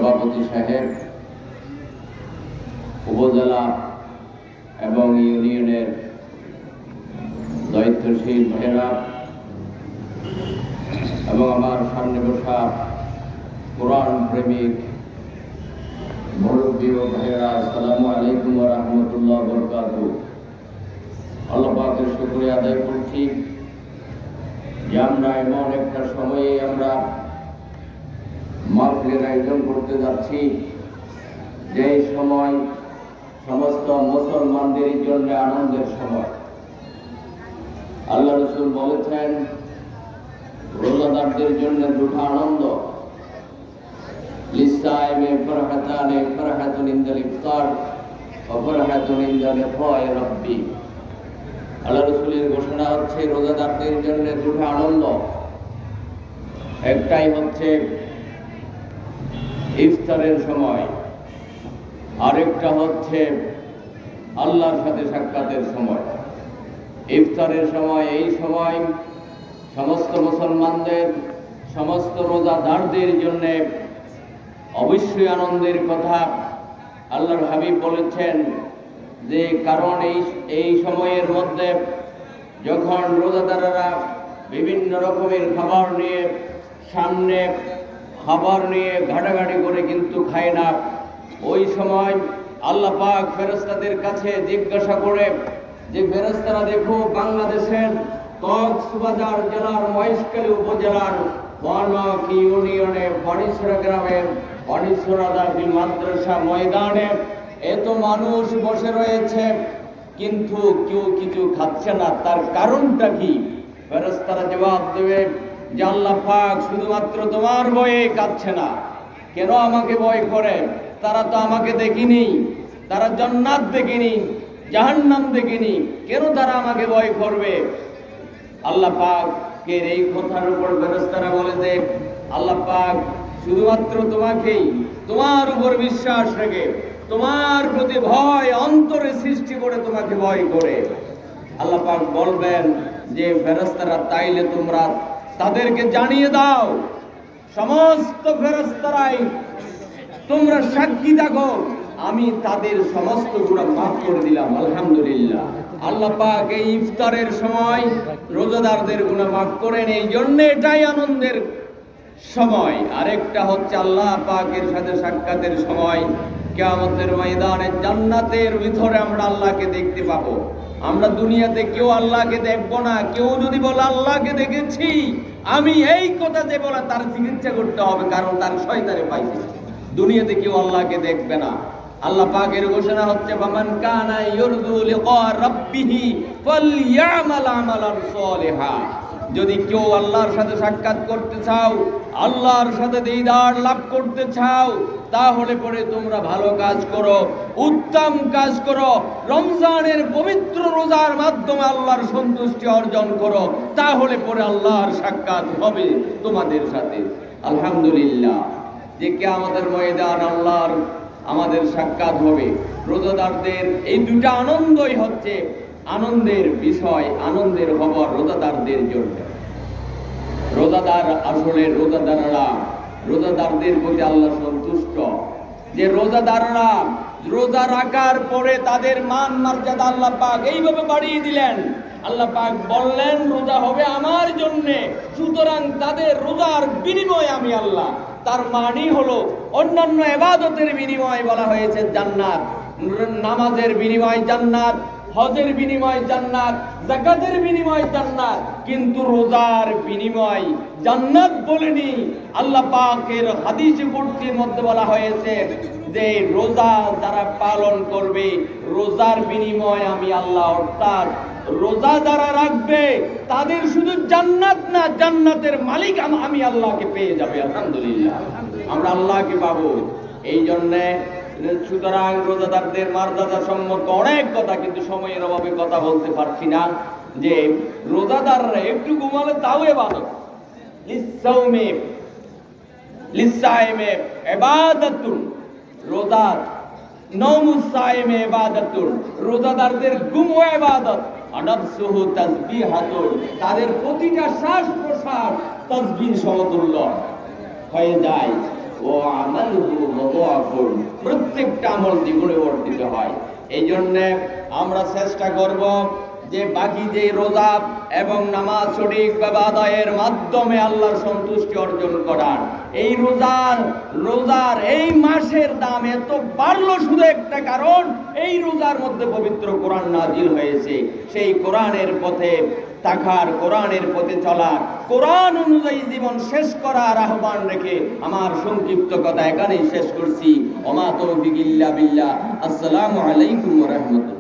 সভাপতি সাহেব, উপজেলা এবং ইউনিয়নের দায়িত্বশীল ভাইয়েরা এবং আমার সামনে বসা কোরআন প্রেমিক মুরব্বী ও ভাইয়েরা, আসসালামু আলাইকুম ওয়া রাহমাতুল্লাহি ওয়া বারাকাতুহু। আল্লাহ পাকের শুকরিয়া আদায় করছি যে আমরা এমন একটা সময়ে আমরা মাহফিলের আয়োজন করতে যাচ্ছি, যে সময় সমস্ত মুসলমানদের জন্য আনন্দের সময়। আল্লাহ রাসূল বলেছেন, রোজাদারদের জন্য দুটো আনন্দ, লিসাইমে ফরহাতানে, ফরহাতুন ইনদাল ইফতার ওয়া ফরহাতুন ইনদা লিকাই রাব্বি। আল্লাহ রাসূলের ঘোষণা হচ্ছে রোজাদারদের জন্য দুটো আনন্দ। একটাই হচ্ছে ইফতারের সময়, আরেকটা হচ্ছে আল্লাহর সাথে সাক্ষাতের সময়। ইফতারের সময়, এই সময় সমস্ত মুসলমানদের, সমস্ত রোজাদারদের জন্য অবশ্যই আনন্দের কথা। আল্লাহর হাবিব বলেছেন যে কারণ এই সময়ের মধ্যে যখন রোজাদাররা বিভিন্ন রকমের খাবার নিয়ে সামনে খাবার নিয়ে ঘাটাঘাটি করে কিন্তু খায় না, ওই সময় আল্লাহ পাক ফেরেশতাদের কাছে জিজ্ঞাসা করে যে ফেরেশতারা দেখো, বাংলাদেশের কক্সবাজার জেলার মহেশখালী উপজেলার বনক ইউনিয়নে পানিছড়া গ্রামের পানিছড়া দাখিল মাদ্রাসা ময়দানে এত মানুষ বসে রয়েছে, কিন্তু কেউ কিছু খাচ্ছে না, তার কারণটা কি? ফেরেশতারা জবাব দেবে যে আল্লাহ পাক শুধুমাত্র তোমার ভয়ে খাচ্ছে না। কেন আমাকে ভয় করে? তারা তো আমাকে দেখিনি, তারা জান্নাত দেখিনি, জাহান্নাম দেখিনি, কেন তারা আমাকে ভয় করবে? আল্লাহ পাকের এই কথার উপর ফেরেশতারা বলে যে আল্লাহ পাক শুধুমাত্র তোমাকেই, তোমার উপর বিশ্বাস রেখে, তোমার প্রতি ভয় অন্তরে সৃষ্টি করে তোমাকে ভয় করে। আল্লাহ পাক বলবেন যে ফেরেশতারা তাইলে তোমরা তাদেরকে জানিয়ে দাও, সমস্ত ফেরেশতারাই তোমরা সাক্ষী থাকো, আমি তাদের সমস্ত গুনাহ মাফ করে দিলাম, আলহামদুলিল্লাহ। আল্লাহ পাক এই ইফতারের সময় রোজাদারদের গুনাহ মাফ করেন, এই জন্য এটাই আনন্দের সময়। আরেকটা হচ্ছে আল্লাহ পাকের সাথে সাক্ষাতের সময়। কিয়ামতের ময়দানে জান্নাতের ভিতরে আমরা আল্লাহকে দেখতে পাবো। আমরা দুনিয়াতে কেউ আল্লাহকে দেখবো না। কেউ যদি বলে আল্লাহকে দেখেছি, আমি এই কথা যে বলে তার চিকিৎসা করতে হবে, কারণ তার শয়তানে পাইছে। দুনিয়াতে কেউ আল্লাহকে দেখবে না। আল্লাহ পাকের ঘোষণা হচ্ছে ফামান কানা ইউরদু লিকা রাব্বিহি ফালইয়ামাল আমালান সালিহা। যদি কেউ আল্লাহর সাথে সাক্ষাৎ করতে চাও, আল্লাহর সাথে দিদার লাভ করতে চাও, তাহলে পরে তোমরা ভালো কাজ করো, উত্তম কাজ করো, রমজানের পবিত্র রোজার মাধ্যমে আল্লাহর সন্তুষ্টি অর্জন করো, তাহলে পরে আল্লাহর সাক্ষাৎ হবে তোমাদের সাথে। আলহামদুলিল্লাহ, যে কিয়ামতের ময়দান আল্লাহর আমাদের সাক্ষাৎ হবে। রোজাদারদের এই দুটা আনন্দই হচ্ছে আনন্দের বিষয়, আনন্দের খবর রোজাদারদের জন্য। রোজাদার আসলে রোজাদারদের প্রতি আল্লাহ সন্তুষ্ট, যে রোজাদাররা রোজা রাখার পরে তাদের মান মর্যাদা আল্লাহ পাক এইভাবে বাড়িয়ে দিলেন। আল্লাহ পাক বললেন রোজা হবে আমার জন্যে, সুতরাং তাদের রোজার বিনিময় আমি আল্লাহ। তার মানে হলো অন্যান্য ইবাদতের বিনিময় বলা হয়েছে জান্নাত, নামাজের বিনিময় জান্নাত, হজের বিনিময় জান্নাত, যাকাতের বিনিময় জান্নাত, কিন্তু রোজার বিনিময় জান্নাত বলেনি। আল্লাহ পাকের হাদিসে কুদসির মধ্যে বলা হয়েছে যে রোজা যারা পালন করবে, রোজার বিনিময় আমি আল্লাহ, অর্থাৎ রোজা যারা রাখবে তাদের শুধু জান্নাত না, জান্নাতের মালিক আমি আল্লাহকে পেয়ে যাবে। আলহামদুলিল্লাহ, আমরা আল্লাহকে পাবো। এই জন্যে সুতরাং রোজাদারদের মর্যাদা সম্পর্কে অনেক কথা, কিন্তু সময়ের অভাবে কথা বলতে পারছি না। যে রোজাদাররা একটু ঘুমালে তাও ইবাদত, লিসাইমে ইবাদাতুন, রোজা নওমুস সাইমে ইবাদাতুন, রোজাদারদের ঘুমও ইবাদত, আনাফসুহু তাসবিহাতুন, তাদের প্রতিটা শ্বাস প্রশ্বাস তাসবিহ সমতুল্য হয়ে যায়। ও আমালুহু মুদাআফুন, প্রত্যেকটা আমল দ্বিগুণে বর্ধিত হয়। এই জন্যে আমরা চেষ্টা করব যে বাকি যে রোজা এবং নামাজ সঠিকভাবে আদায়ের মাধ্যমে আল্লাহর সন্তুষ্টি অর্জন করার, এই রোজার এই মাসের দাম এত বাড়লো শুধু একটা কারণ, এই রোজার মধ্যে পবিত্র কোরআন নাজিল হয়েছে। সেই কোরআনের পথে থাকার, কোরআনের পথে চলা, কোরআন অনুযায়ী জীবন শেষ করার আহ্বান রেখে আমার সংক্ষিপ্ত কথা এখানেই শেষ করছি। ওমা তৌফিক ইল্লা বিল্লাহ। আসসালামু আলাইকুম ওয়া রাহমাতুল্লাহ।